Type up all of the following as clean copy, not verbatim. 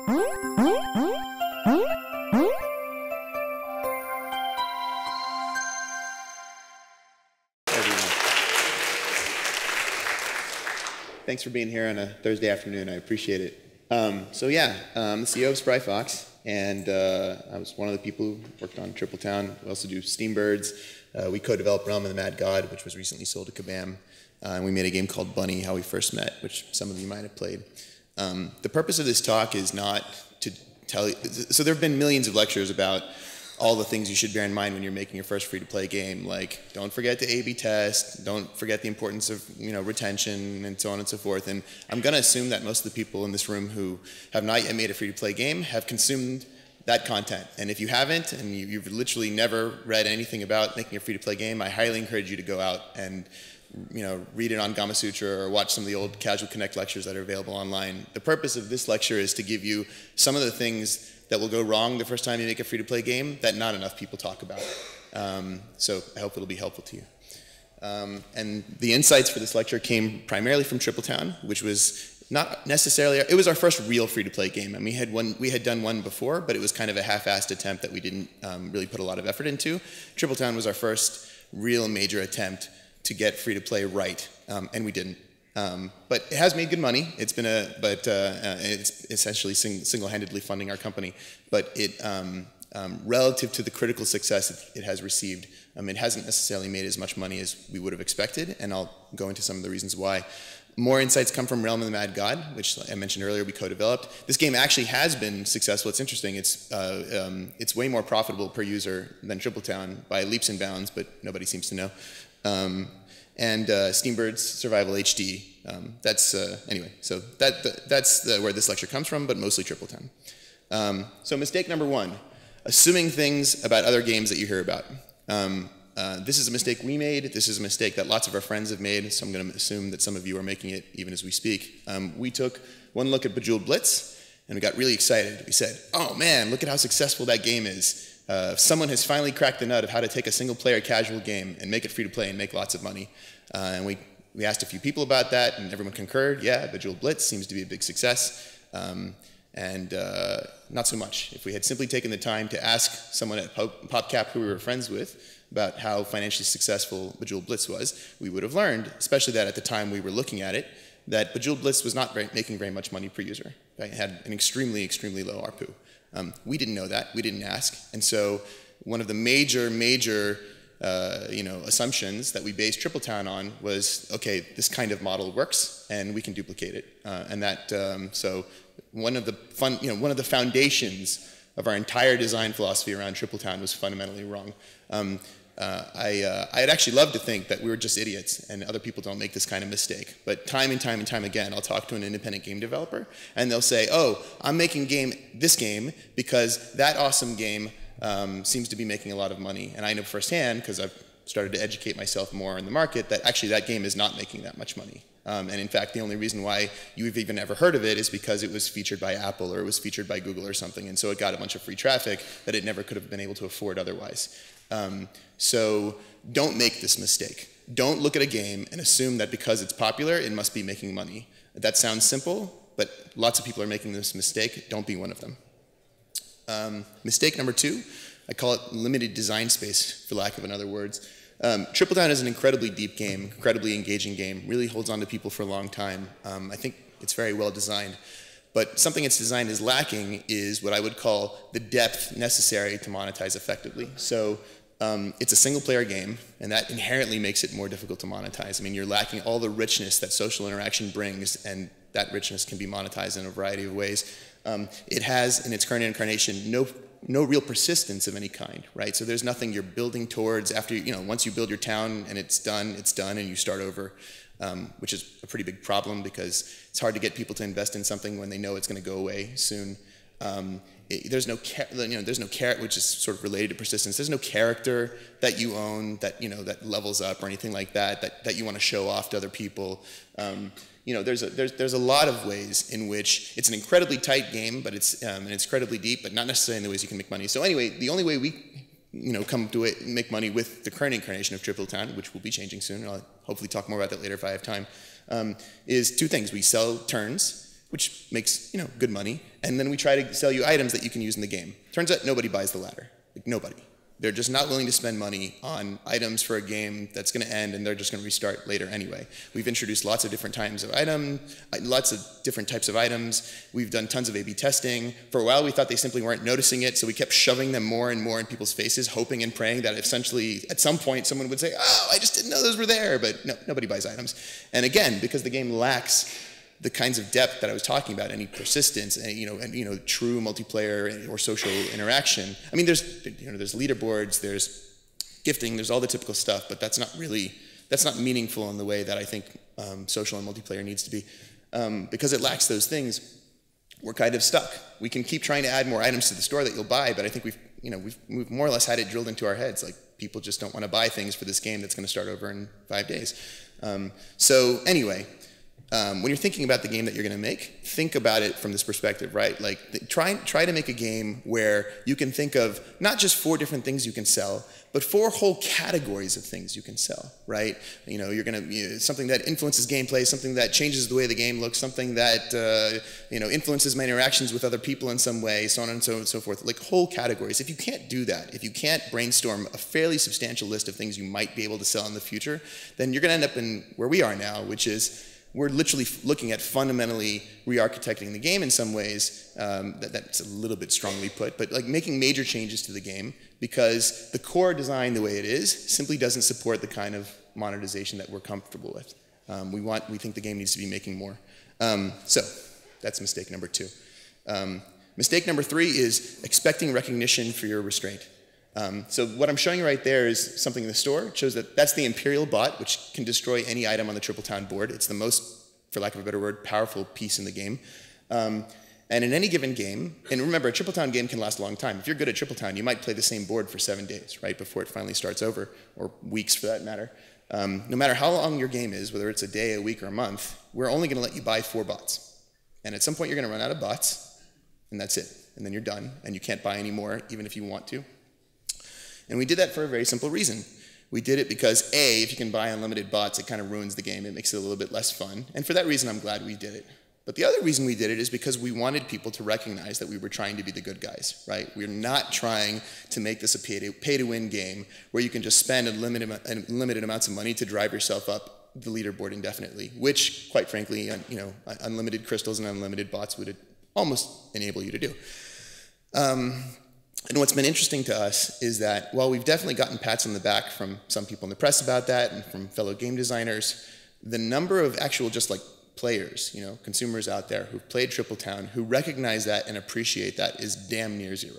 Thanks for being here on a Thursday afternoon. I appreciate it. So yeah, I'm the CEO of Spry Fox, and I was one of the people who worked on Tripletown. We also do Steambirds. We co-developed Realm of the Mad God, which was recently sold to Kabam. And we made a game called Bunny, How We First Met, which some of you might have played. The purpose of this talk is not to tell you, so there have been millions of lectures about all the things you should bear in mind when you're making your first free-to-play game, like don't forget to A/B test, don't forget the importance of retention, and so on and so forth. And I'm going to assume that most of the people in this room who have not yet made a free-to-play game have consumed that content. And if you haven't, and you've literally never read anything about making a free-to-play game, I highly encourage you to go out and read it on Gama Sutra or watch some of the old Casual Connect lectures that are available online. The purpose of this lecture is to give you some of the things that will go wrong the first time you make a free-to-play game that not enough people talk about. So I hope it'll be helpful to you. And the insights for this lecture came primarily from Tripletown, which was not necessarily, it was our first real free-to-play game. And we had done one before, but it was kind of a half-assed attempt that we didn't really put a lot of effort into. Tripletown was our first real major attempt to get free-to-play right, and we didn't. But it has made good money. It's been it's essentially single-handedly funding our company. But it, relative to the critical success it has received, it hasn't necessarily made as much money as we would have expected, and I'll go into some of the reasons why. More insights come from Realm of the Mad God, which I mentioned earlier we co-developed. This game actually has been successful. It's interesting. It's way more profitable per user than Tripletown by leaps and bounds, but nobody seems to know. And Steambirds Survival HD. Anyway, so that's where this lecture comes from, but mostly Tripletown. So mistake number one, assuming things about other games that you hear about. This is a mistake we made. This is a mistake that lots of our friends have made, so I'm going to assume that some of you are making it even as we speak. We took one look at Bejeweled Blitz, and we got really excited. We said, oh man, look at how successful that game is. Someone has finally cracked the nut of how to take a single-player casual game and make it free-to-play and make lots of money. And we asked a few people about that, and everyone concurred. Yeah, Bejeweled Blitz seems to be a big success. Not so much. If we had simply taken the time to ask someone at PopCap who we were friends with about how financially successful Bejeweled Blitz was, we would have learned, especially that at the time we were looking at it, that Bejeweled Blitz was not making very much money per user. It had an extremely, extremely low ARPU. We didn't know that. We didn't ask. And so one of the major assumptions that we based Tripletown on was, okay, this kind of model works, and we can duplicate it. So one of the foundations of our entire design philosophy around Tripletown was fundamentally wrong. I'd actually love to think that we were just idiots and other people don't make this kind of mistake. But time and time again, I'll talk to an independent game developer, and they'll say, oh, I'm making this game because that awesome game seems to be making a lot of money. And I know firsthand, because I've started to educate myself more in the market, that actually that game is not making that much money. And in fact, the only reason why you've even ever heard of it is because it was featured by Apple or it was featured by Google or something, and so it got a bunch of free traffic that it never could have been able to afford otherwise. So don't make this mistake. Don't look at a game and assume that because it's popular, it must be making money. That sounds simple, but lots of people are making this mistake. Don't be one of them. Mistake number two, I call it limited design space, for lack of other words. Tripletown is an incredibly deep game, incredibly engaging game, really holds on to people for a long time. I think it's very well designed. But something it's designed is lacking is what I would call the depth necessary to monetize effectively. So it's a single-player game, and that inherently makes it more difficult to monetize. I mean, you're lacking all the richness that social interaction brings, and that richness can be monetized in a variety of ways. It has, in its current incarnation, no real persistence of any kind, right? So there's nothing you're building towards after, once you build your town and it's done, and you start over, which is a pretty big problem because it's hard to get people to invest in something when they know it's going to go away soon. There's no character, which is sort of related to persistence. There's no character that you own that that levels up or anything like that you want to show off to other people. There's a lot of ways in which it's an incredibly tight game, but it's incredibly deep, but not necessarily in the ways you can make money. So anyway, the only way we come to it and make money with the current incarnation of Tripletown, which will be changing soon, and I'll hopefully talk more about that later if I have time, is two things. We sell turns, which makes, good money, and then we try to sell you items that you can use in the game. Turns out nobody buys the latter. Like, nobody. They're just not willing to spend money on items for a game that's going to end, and they're just going to restart later anyway. We've introduced lots of different types of items. We've done tons of A/B testing. For a while, we thought they simply weren't noticing it, so we kept shoving them more and more in people's faces, hoping and praying that essentially, at some point, someone would say, "Oh, I just didn't know those were there." But no, nobody buys items. And again, because the game lacks the kinds of depth that I was talking about, any persistence, and true multiplayer or social interaction. I mean, there's leaderboards, there's gifting, there's all the typical stuff, but that's not meaningful in the way that I think social and multiplayer needs to be. Because it lacks those things, we're kind of stuck. We can keep trying to add more items to the store that you'll buy, but I think we've more or less had it drilled into our heads. Like, people just don't want to buy things for this game that's going to start over in 5 days. So anyway. When you're thinking about the game that you're going to make, think about it from this perspective, right? Like, try to make a game where you can think of not just 4 different things you can sell, but 4 whole categories of things you can sell, right? You're going to something that influences gameplay, something that changes the way the game looks, something that influences my interactions with other people in some way, so on and so forth. Like, whole categories. If you can't do that, if you can't brainstorm a fairly substantial list of things you might be able to sell in the future, then you're going to end up in where we are now, which is, we're literally looking at fundamentally re-architecting the game in some ways. That's a little bit strongly put, but like making major changes to the game because the core design, the way it is, simply doesn't support the kind of monetization that we're comfortable with. We think the game needs to be making more. So that's mistake number 2. Mistake number 3 is expecting recognition for your restraint. So what I'm showing you right there is something in the store. It shows that that's the Imperial bot, which can destroy any item on the Tripletown board. It's the most, for lack of a better word, powerful piece in the game. And in any given game, and remember, a Tripletown game can last a long time. If you're good at Tripletown, you might play the same board for 7 days, right, before it finally starts over, or weeks for that matter. No matter how long your game is, whether it's a day, a week, or a month, we're only going to let you buy 4 bots. And at some point, you're going to run out of bots, and that's it. And then you're done, and you can't buy any more, even if you want to. And we did that for a very simple reason. We did it because, A, if you can buy unlimited bots, it kind of ruins the game. It makes it a little bit less fun. And for that reason, I'm glad we did it. But the other reason we did it is because we wanted people to recognize that we were trying to be the good guys, right? We're not trying to make this a pay-to-win game where you can just spend unlimited amounts of money to drive yourself up the leaderboard indefinitely, which, quite frankly, unlimited crystals and unlimited bots would almost enable you to do. And what's been interesting to us is that while we've definitely gotten pats on the back from some people in the press about that and from fellow game designers, the number of actual just like players, consumers out there who've played Tripletown who recognize that and appreciate that is damn near 0.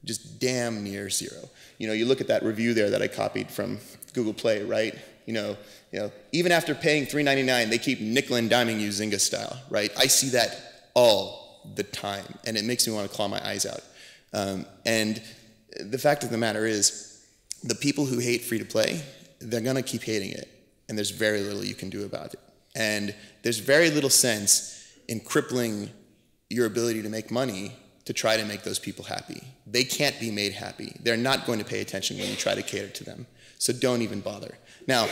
Just damn near 0. You look at that review there that I copied from Google Play, right? Even after paying $3.99, they keep nickel and diming you Zynga style, right? I see that all the time, and it makes me want to claw my eyes out. And the fact of the matter is, the people who hate free-to-play, they're going to keep hating it, and there's very little you can do about it. And there's very little sense in crippling your ability to make money to try to make those people happy. They can't be made happy. They're not going to pay attention when you try to cater to them. So don't even bother. Now,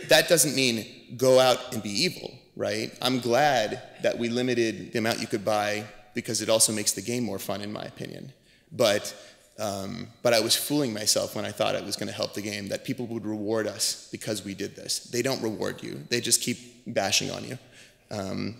that doesn't mean go out and be evil, right? I'm glad that we limited the amount you could buy because it also makes the game more fun, in my opinion. But I was fooling myself when I thought it was going to help the game, that people would reward us because we did this. They don't reward you. They just keep bashing on you.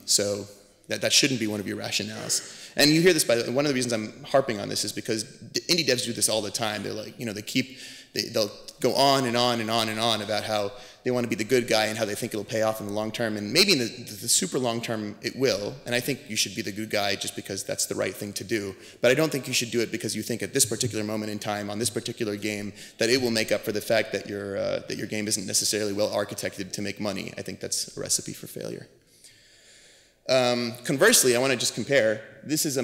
So that shouldn't be one of your rationales. And you hear this, by the way, one of the reasons I'm harping on this is because indie devs do this all the time. They're like, they'll go on and on and on and on about how they want to be the good guy and how they think it'll pay off in the long term. And maybe in the super long term it will. And I think you should be the good guy just because that's the right thing to do. But I don't think you should do it because you think at this particular moment in time on this particular game that it will make up for the fact that your game isn't necessarily well architected to make money. I think that's a recipe for failure. Conversely, I want to just compare. This is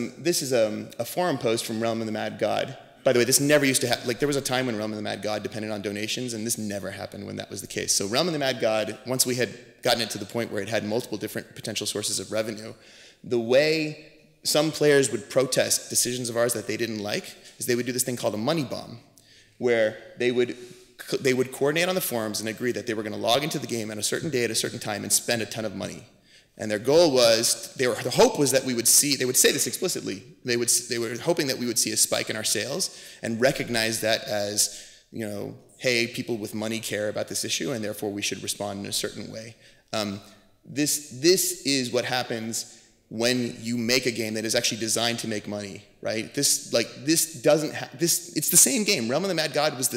a forum post from Realm of the Mad God. By the way, this never used to happen. Like, there was a time when Realm of the Mad God depended on donations, and this never happened when that was the case. So Realm of the Mad God, once we had gotten it to the point where it had multiple different potential sources of revenue, the way some players would protest decisions of ours that they didn't like is they would do this thing called a money bomb, where they would coordinate on the forums and agree that they were going to log into the game at a certain day at a certain time and spend a ton of money. And their goal was, the hope was that we would see, they would say this explicitly, they were hoping that we would see a spike in our sales and recognize that as, hey, people with money care about this issue and therefore we should respond in a certain way. This is what happens when you make a game that is actually designed to make money, right? This doesn't it's the same game. Realm of the Mad God was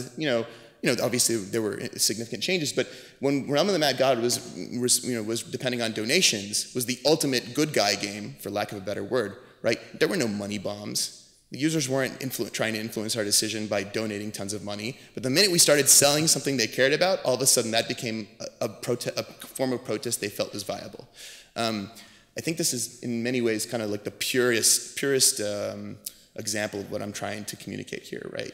obviously there were significant changes, but when Realm of the Mad God was depending on donations, was the ultimate good guy game, for lack of a better word, right? There were no money bombs. The users weren't trying to influence our decision by donating tons of money, but the minute we started selling something they cared about, all of a sudden that became a form of protest they felt was viable. I think this is in many ways kind of like the purest example of what I'm trying to communicate here, right?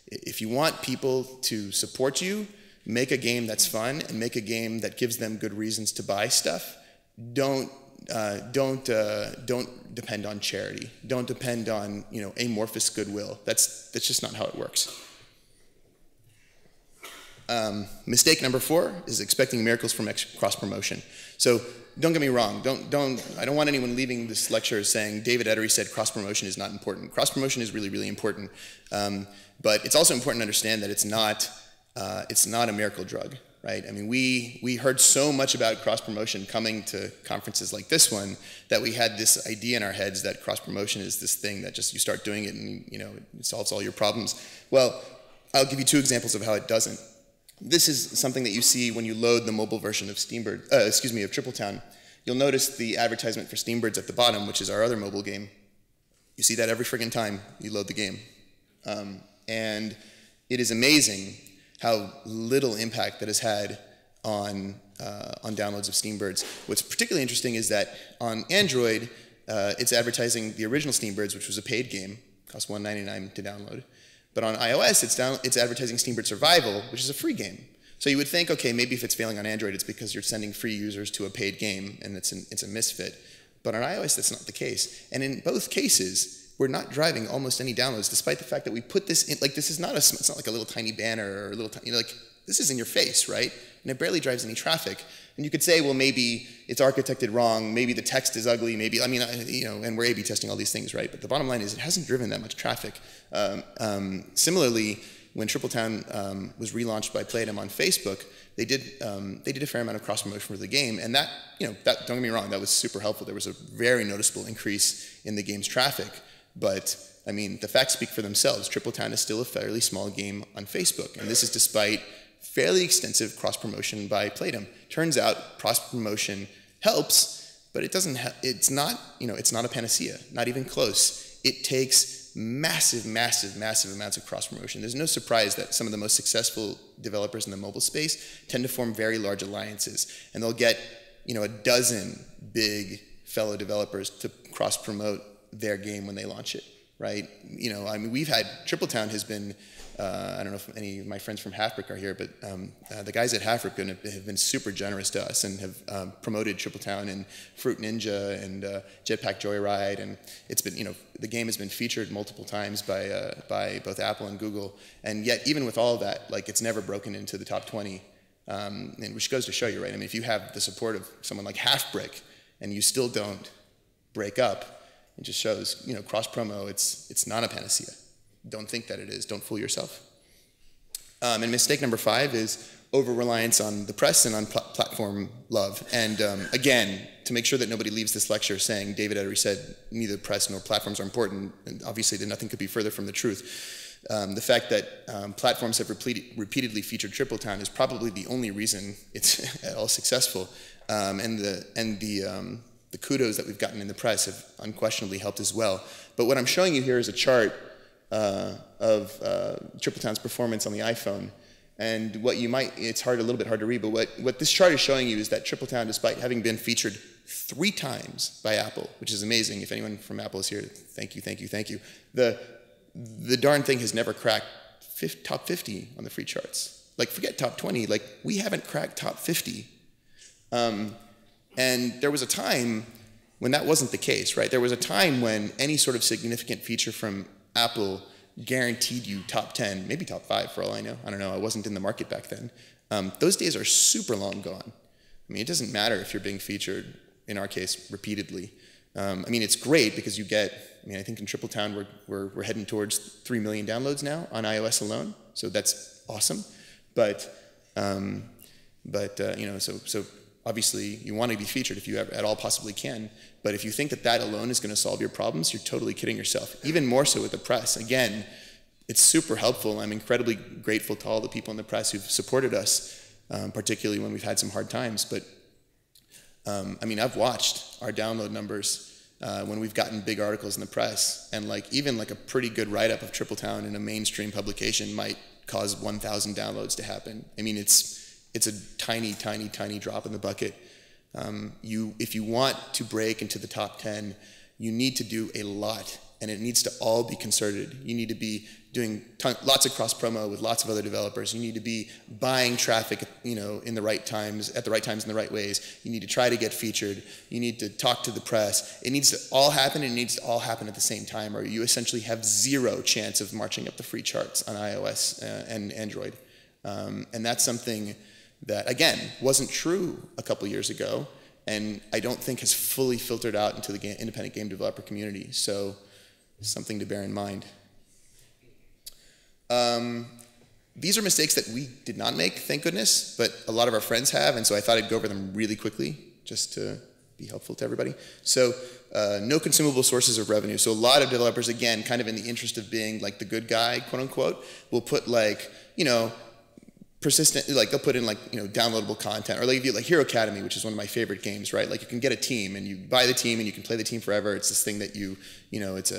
If you want people to support you, make a game that's fun and make a game that gives them good reasons to buy stuff. Don't depend on charity. Don't depend on amorphous goodwill. That's just not how it works. Mistake number 4 is expecting miracles from cross promotion. So don't get me wrong. I don't want anyone leaving this lecture saying David Edery said cross promotion is not important. Cross promotion is really, really important. But it's also important to understand that it's not a miracle drug, right? I mean, we heard so much about cross promotion coming to conferences like this one that we had this idea in our heads that cross promotion is this thing that just you start doing it and it solves all your problems. Well, I'll give you 2 examples of how it doesn't. This is something that you see when you load the mobile version of of Tripletown. You'll notice the advertisement for Steambirds at the bottom, which is our other mobile game. You see that every friggin' time you load the game. And it is amazing how little impact that has had on downloads of Steambirds. What's particularly interesting is that on Android, it's advertising the original Steambirds, which was a paid game, cost $1.99 to download. But on iOS, it's advertising Steambird Survival, which is a free game. So you would think, okay, maybe if it's failing on Android, it's because you're sending free users to a paid game, and it's a misfit. But on iOS, that's not the case. And in both cases, we're not driving almost any downloads, despite the fact that we put this in. Like, this is not it's not like a little tiny banner or a little tiny, this is in your face, right? And it barely drives any traffic. And you could say, well, maybe it's architected wrong, maybe the text is ugly, maybe, and we're A/B testing all these things, right? But the bottom line is it hasn't driven that much traffic. Similarly, when Tripletown was relaunched by Playdom on Facebook, they did a fair amount of cross promotion for the game, and that don't get me wrong, that was super helpful. There was a very noticeable increase in the game's traffic, but I mean, the facts speak for themselves. Tripletown is still a fairly small game on Facebook, and this is despite fairly extensive cross-promotion by Playdom. Turns out cross-promotion helps, but it's not a panacea, not even close. It takes massive amounts of cross-promotion. There's no surprise that some of the most successful developers in the mobile space tend to form very large alliances, and they'll get a dozen big fellow developers to cross-promote their game when they launch it, right? I mean, Tripletown has been, I don't know if any of my friends from Halfbrick are here, but the guys at Halfbrick have been super generous to us and have promoted Tripletown and Fruit Ninja and Jetpack Joyride, and it's been, the game has been featured multiple times by both Apple and Google, and yet even with all of that, it's never broken into the top 20, and which goes to show you, right? I mean, if you have the support of someone like Halfbrick and you still don't break up, it just shows, cross-promo, it's not a panacea. Don't think that it is. Don't fool yourself. And mistake number 5 is over-reliance on the press and on platform love. And again, to make sure that nobody leaves this lecture saying David Edery said neither press nor platforms are important, and obviously nothing could be further from the truth. The fact that platforms have repeatedly featured Tripletown is probably the only reason it's at all successful. And the kudos that we've gotten in the press have unquestionably helped as well. But what I'm showing you here is a chart of Tripletown's performance on the iPhone. And it's a little bit hard to read, but what this chart is showing you is that Tripletown, despite having been featured 3 times by Apple, which is amazing. If anyone from Apple is here, thank you. The darn thing has never cracked top 50 on the free charts. Forget top 20, we haven't cracked top 50. And there was a time when that wasn't the case, right? There was a time when any sort of significant feature from Apple guaranteed you top 10, maybe top 5 for all I know. I don't know, I wasn't in the market back then. Those days are super long gone. I mean, it doesn't matter if you're being featured, in our case, repeatedly. I mean, it's great because you get, I mean, I think in Tripletown we're heading towards 3 million downloads now on iOS alone, so that's awesome. But you know, so obviously you want to be featured if you at all possibly can. But if you think that that alone is going to solve your problems, you're totally kidding yourself. Even more so with the press. Again, it's super helpful. I'm incredibly grateful to all the people in the press who've supported us, particularly when we've had some hard times. But I mean, I've watched our download numbers when we've gotten big articles in the press, and like even like a pretty good write-up of Tripletown in a mainstream publication might cause 1,000 downloads to happen. I mean, it's a tiny, tiny, tiny drop in the bucket. If you want to break into the top 10, you need to do a lot, and it needs to all be concerted. You need to be doing lots of cross promo with lots of other developers. You need to be buying traffic, you know, in the right times, at the right times in the right ways. You need to try to get featured. You need to talk to the press. It needs to all happen, and it needs to all happen at the same time, or you essentially have zero chance of marching up the free charts on iOS and Android. And that's something that, again, wasn't true a couple years ago, and I don't think has fully filtered out into the independent game developer community. So something to bear in mind. These are mistakes that we did not make, thank goodness, but a lot of our friends have, and so I thought I'd go over them really quickly, just to be helpful to everybody. So no consumable sources of revenue. So a lot of developers, again, kind of in the interest of being like the good guy, quote unquote, will put like, you know, persistent, like they'll put in like, you know, downloadable content, or like Hero Academy, which is one of my favorite games, right? Like you can get a team and you buy the team and you can play the team forever. It's this thing that you know, it's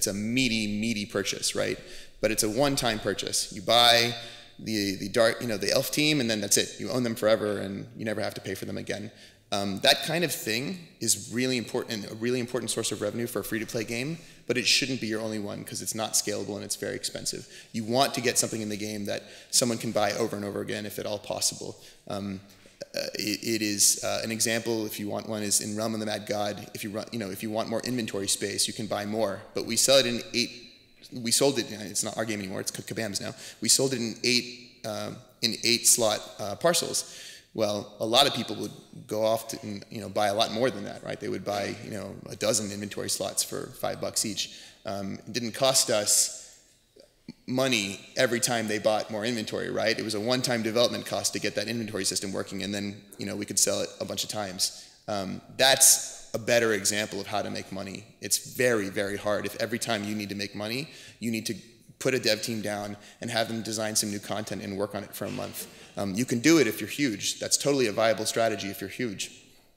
a meaty purchase, right? But it's a one-time purchase. You buy the elf team, and then that's it. You own them forever, and you never have to pay for them again. That kind of thing is really important, a really important source of revenue for a free-to-play game, but it shouldn't be your only one because it's not scalable and it's very expensive. You want to get something in the game that someone can buy over and over again, if at all possible. It is an example, if you want one, is in Realm of the Mad God. If you want more inventory space, you can buy more, but we sell it in we sold it, it's not our game anymore, it's Kabam's now. We sold it in 8 slot parcels. Well, a lot of people would go off to buy a lot more than that, right? They would buy a dozen inventory slots for $5 each. It didn't cost us money every time they bought more inventory, right? It was a one-time development cost to get that inventory system working, and then we could sell it a bunch of times. That's a better example of how to make money. It's very, very hard. If every time you need to make money, you need to put a dev team down and have them design some new content and work on it for a month. You can do it if you're huge. That's totally a viable strategy if you're huge.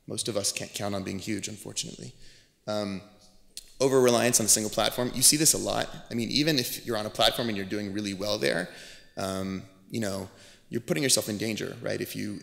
Most of us can't count on being huge, unfortunately. Over-reliance on a single platform. You see this a lot. I mean, even if you're on a platform and you're doing really well there, you're putting yourself in danger, right? If you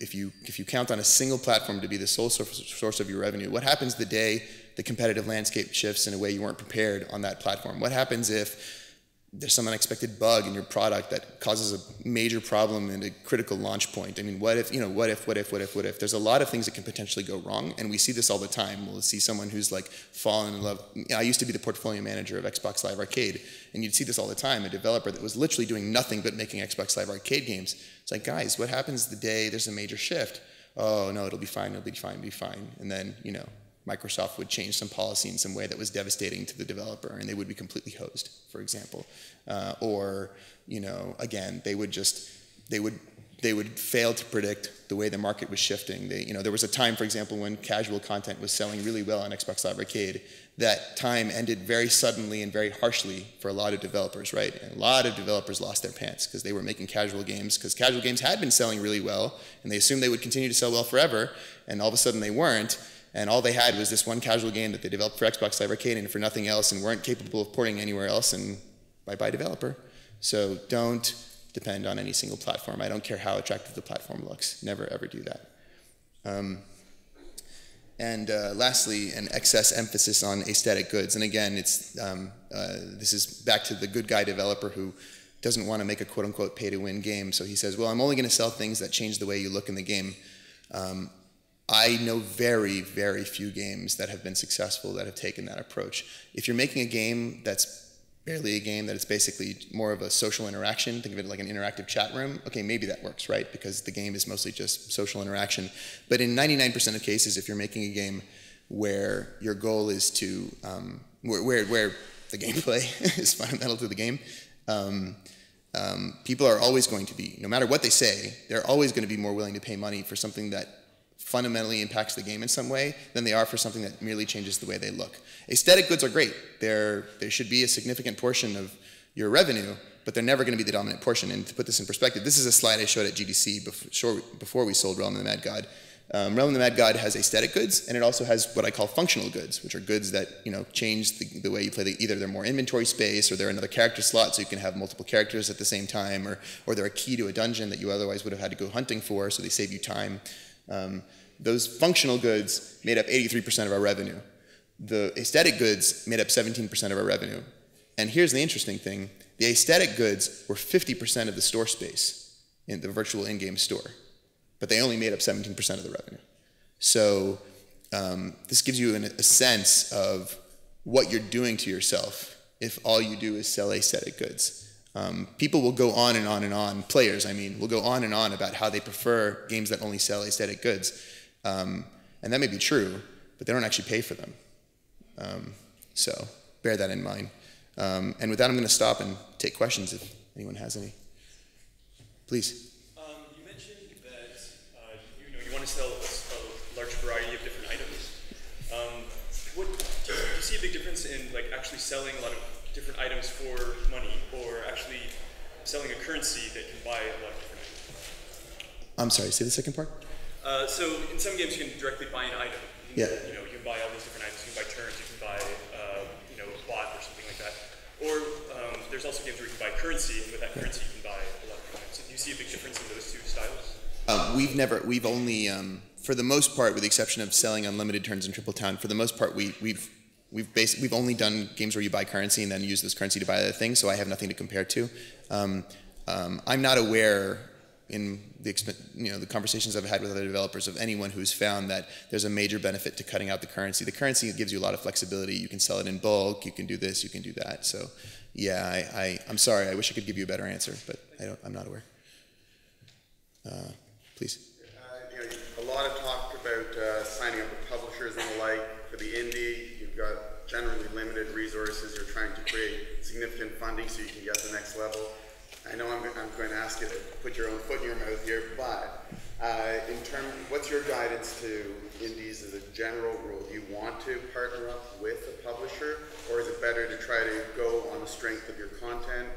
count on a single platform to be the sole source of your revenue, what happens the day the competitive landscape shifts in a way you weren't prepared on that platform? What happens if there's some unexpected bug in your product that causes a major problem and a critical launch point? I mean, what if? There's a lot of things that can potentially go wrong, and we see this all the time. We'll see someone who's like fallen in love. I used to be the portfolio manager of Xbox Live Arcade, and you'd see this all the time, a developer that was literally doing nothing but making Xbox Live Arcade games. It's like, guys, what happens the day there's a major shift? Oh, no, it'll be fine, it'll be fine. And then, Microsoft would change some policy in some way that was devastating to the developer, and they would be completely hosed, for example. Again, they would fail to predict the way the market was shifting. There was a time, for example, when casual content was selling really well on Xbox Live Arcade. That time ended very suddenly and very harshly for a lot of developers, right? And a lot of developers lost their pants because they were making casual games, because casual games had been selling really well, and they assumed they would continue to sell well forever, and all of a sudden they weren't. And all they had was this one casual game that they developed for Xbox Live Arcade and for nothing else, and weren't capable of porting anywhere else, and bye-bye developer. So don't depend on any single platform. I don't care how attractive the platform looks. Never, ever do that. Lastly, an excess emphasis on aesthetic goods. And again, this is back to the good guy developer who doesn't want to make a quote-unquote pay-to-win game. So he says, well, I'm only going to sell things that change the way you look in the game. I know very, very few games that have been successful that have taken that approach. If you're making a game that's barely a game, that it's basically more of a social interaction. Think of it like an interactive chat room. Okay, maybe that works, right? Because the game is mostly just social interaction. But in 99% of cases, if you're making a game where your goal is to, where the gameplay is fundamental to the game, people are always going to be, no matter what they say, they're always going to be more willing to pay money for something that fundamentally impacts the game in some way than they are for something that merely changes the way they look. Aesthetic goods are great. They should be a significant portion of your revenue, but they're never going to be the dominant portion. And to put this in perspective, this is a slide I showed at GDC before we sold Realm of the Mad God. Realm of the Mad God has aesthetic goods, and it also has what I call functional goods, which are goods that change the way you play. Either they're more inventory space, or they're another character slot, so you can have multiple characters at the same time, or they're a key to a dungeon that you otherwise would have had to go hunting for, so they save you time. Those functional goods made up 83% of our revenue. The aesthetic goods made up 17% of our revenue. And here's the interesting thing. The aesthetic goods were 50% of the store space in the virtual in-game store, but they only made up 17% of the revenue. So this gives you a sense of what you're doing to yourself if all you do is sell aesthetic goods. People will go on and on and on, players I mean, will go on and on about how they prefer games that only sell aesthetic goods. And that may be true, but they don't actually pay for them. So bear that in mind. And with that, I'm going to stop and take questions if anyone has any. Please. You mentioned that you want to sell a large variety of different items. Do you see a big difference in actually selling a lot of different items for money, or actually selling a currency that can buy a lot of different items? I'm sorry, say the second part? So in some games you can directly buy an item. Yeah. You can buy all these different items. You can buy turns. You can buy a bot or something like that. Or there's also games where you can buy currency, and with that currency you can buy a lot of different items. So do you see a big difference in those two styles? We've only, for the most part, with the exception of selling unlimited turns in Triple Town, for the most part we've only done games where you buy currency and then use this currency to buy other things, so I have nothing to compare to. I'm not aware in the conversations I've had with other developers of anyone who's found that there's a major benefit to cutting out the currency. The currency gives you a lot of flexibility. You can sell it in bulk, you can do this, you can do that. So yeah, I'm sorry, I wish I could give you a better answer, but I'm not aware. Please. A lot of talk about signing up with publishers and the like. For the indie, you've got generally limited resources. You're trying to create significant funding so you can get to the next level. I know I'm going to ask you to put your own foot in your mouth here, but what's your guidance to indies as a general rule? Do you want to partner up with a publisher, or is it better to try to go on the strength of your content?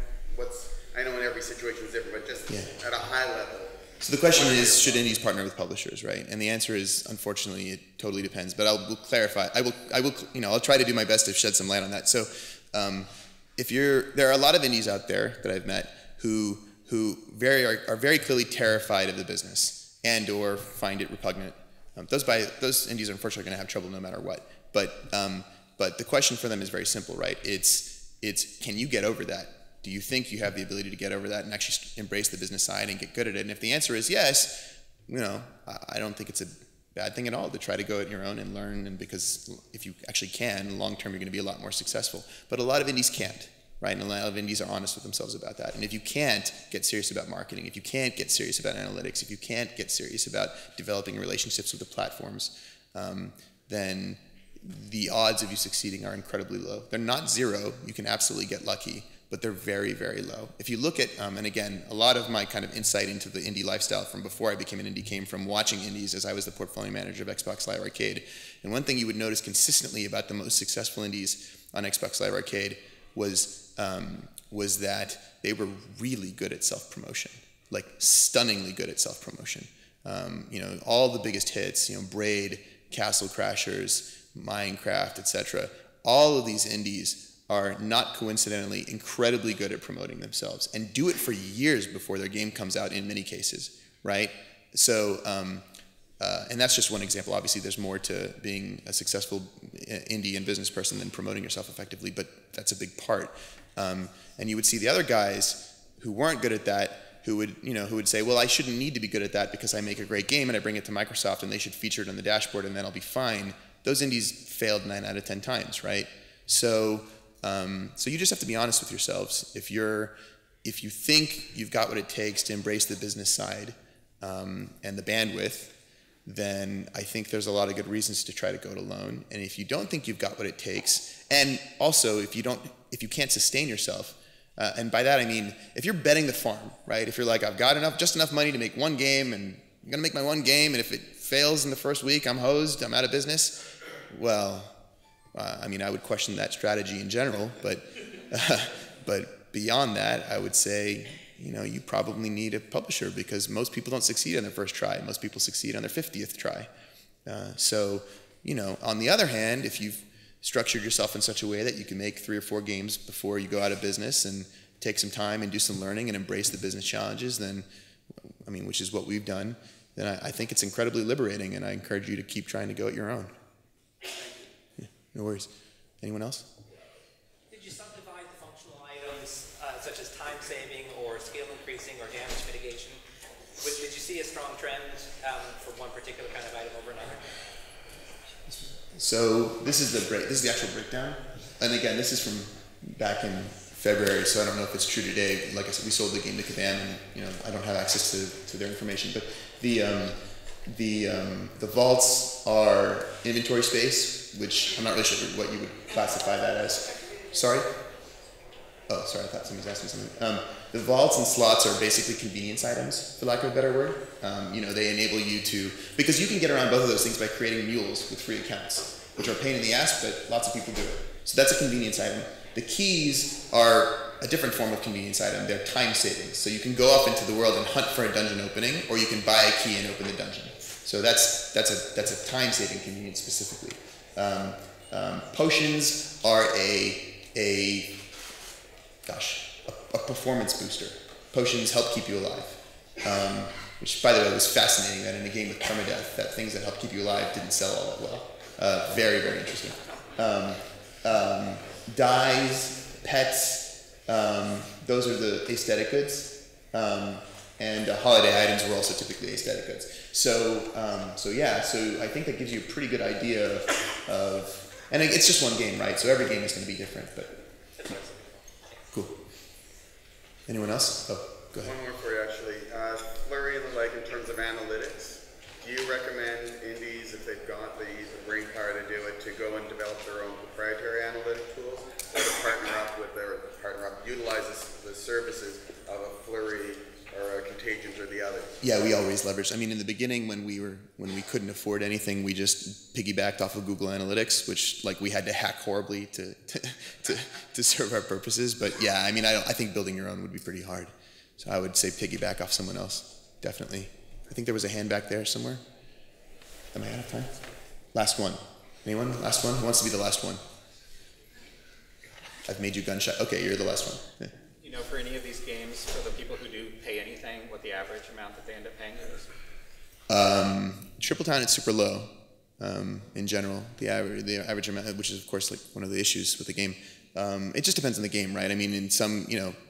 I know in every situation is different, but just at a high level. So the question is, should indies partner with publishers, right? And the answer is, unfortunately, it totally depends. But will clarify. I'll try to do my best to shed some light on that. So, there are a lot of indies out there that I've met who are very clearly terrified of the business and/or find it repugnant. Those indies are unfortunately going to have trouble no matter what. But the question for them is very simple, right? It's can you get over that? Do you think you have the ability to get over that and actually embrace the business side and get good at it? And if the answer is yes, I don't think it's a bad thing at all to try to go at your own and learn. And because if you actually can, long term, you're going to be a lot more successful. But a lot of indies can't, right? And a lot of indies are honest with themselves about that. And if you can't get serious about marketing, if you can't get serious about analytics, if you can't get serious about developing relationships with the platforms, then the odds of you succeeding are incredibly low. They're not zero. You can absolutely get lucky, but they're very, very low. If you look at, and again, a lot of my kind of insight into the indie lifestyle from before I became an indie came from watching indies as I was the portfolio manager of Xbox Live Arcade. And one thing you would notice consistently about the most successful indies on Xbox Live Arcade was that they were really good at self-promotion, like stunningly good at self-promotion. All the biggest hits, Braid, Castle Crashers, Minecraft, etc. All of these indies are not coincidentally incredibly good at promoting themselves and do it for years before their game comes out in many cases, right? So, and that's just one example. Obviously, there's more to being a successful indie and business person than promoting yourself effectively, but that's a big part. And you would see the other guys who weren't good at that, who would say, well, I shouldn't need to be good at that because I make a great game and I bring it to Microsoft and they should feature it on the dashboard and then I'll be fine. Those indies failed 9 out of 10 times, right? So So you just have to be honest with yourselves. If you think you've got what it takes to embrace the business side and the bandwidth, then I think there's a lot of good reasons to try to go it alone. And if you don't think you've got what it takes, and also if you can't sustain yourself, and by that I mean if you're betting the farm, right? If you're like, I've got just enough money to make one game, and I'm gonna make my one game, and if it fails in the first week, I'm hosed, I'm out of business. Well, I mean, I would question that strategy in general, but beyond that, I would say, you probably need a publisher, because most people don't succeed on their first try. Most people succeed on their 50th try. So, on the other hand, if you've structured yourself in such a way that you can make 3 or 4 games before you go out of business and take some time and do some learning and embrace the business challenges, then, which is what we've done, then I think it's incredibly liberating, and I encourage you to keep trying to go at your own. Yeah, no worries. Anyone else? Did you subdivide the functional items such as time saving or skill increasing or damage mitigation? Did you see a strong trend for one particular kind of item over another? So this is the actual breakdown, and again, this is from back in February, so I don't know if it's true today. Like I said, we sold the game to Kabam, and I don't have access to their information. But the vaults are inventory space, which I'm not really sure what you would classify that as. Sorry. Oh, sorry, I thought somebody was asking something. The vaults and slots are basically convenience items, for lack of a better word. They enable you to, because you can get around both of those things by creating mules with free accounts, which are a pain in the ass, but lots of people do it. So that's a convenience item. The keys are a different form of convenience item. They're time saving. So you can go off into the world and hunt for a dungeon opening, or you can buy a key and open the dungeon. So that's a time saving convenience specifically. Potions are a performance booster. Potions help keep you alive, which, by the way, was fascinating that in a game with permadeath, that things that help keep you alive didn't sell all that well. Very, very interesting. Dyes, pets, those are the aesthetic goods, and holiday items were also typically aesthetic goods. So I think that gives you a pretty good idea of, and it's just one game, right? So every game is going to be different, but cool. Anyone else? Oh, go ahead. One more for you, actually. Flurry and the like, in terms of analytics, do you recommend indies, if they've got the brain power to do it, to go and develop their own proprietary analytic tools, or to utilize the services of a Flurry or a Contagions or the other? Yeah, we always leveraged. In the beginning, when we couldn't afford anything, we just piggybacked off of Google Analytics, which we had to hack horribly to serve our purposes. But yeah, I think building your own would be pretty hard. So I would say piggyback off someone else, definitely. I think there was a hand back there somewhere. Am I out of time? Last one. Anyone? Last one? Who wants to be the last one? I've made you gun shy. Okay, you're the last one. Yeah. For any of these games, for the people who do pay anything, what the average amount that they end up paying is? Triple Town, it's super low in general. The average amount, which is of course one of the issues with the game. It just depends on the game, right? In some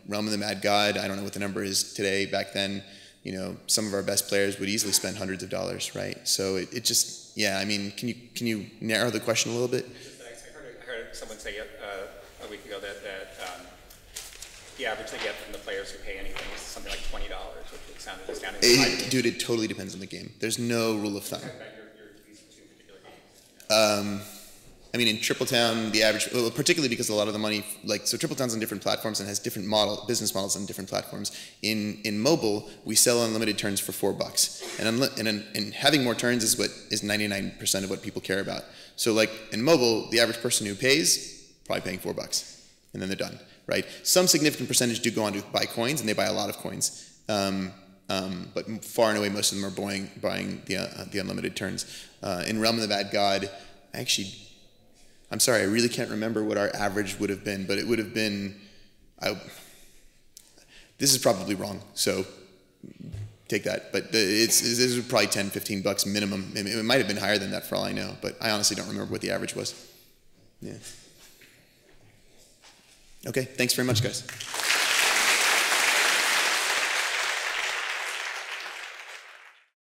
Realm of the Mad God, I don't know what the number is today. Back then, some of our best players would easily spend hundreds of dollars, right? So it just, yeah. Can you narrow the question a little bit? I heard someone say a week ago that the average they get from the players who pay anything is something like $20, which sounded high. Dude, it totally depends on the game. There's no rule of thumb. These two particular games. In Triple Town, the average, particularly because a lot of the money, so Triple Town's on different platforms and has different business models on different platforms. In mobile, we sell unlimited turns for $4, and having more turns is 99% of what people care about. So in mobile, the average person who pays probably paying $4, and then they're done, right? Some significant percentage do go on to buy coins, and they buy a lot of coins. But far and away, most of them are buying the unlimited turns. In Realm of the Mad God, I'm sorry, I really can't remember what our average would have been, but it would have been, this is probably wrong, so take that. But this is probably $10, $15 minimum. It might have been higher than that for all I know, but I honestly don't remember what the average was. Yeah. Okay, thanks very much, guys.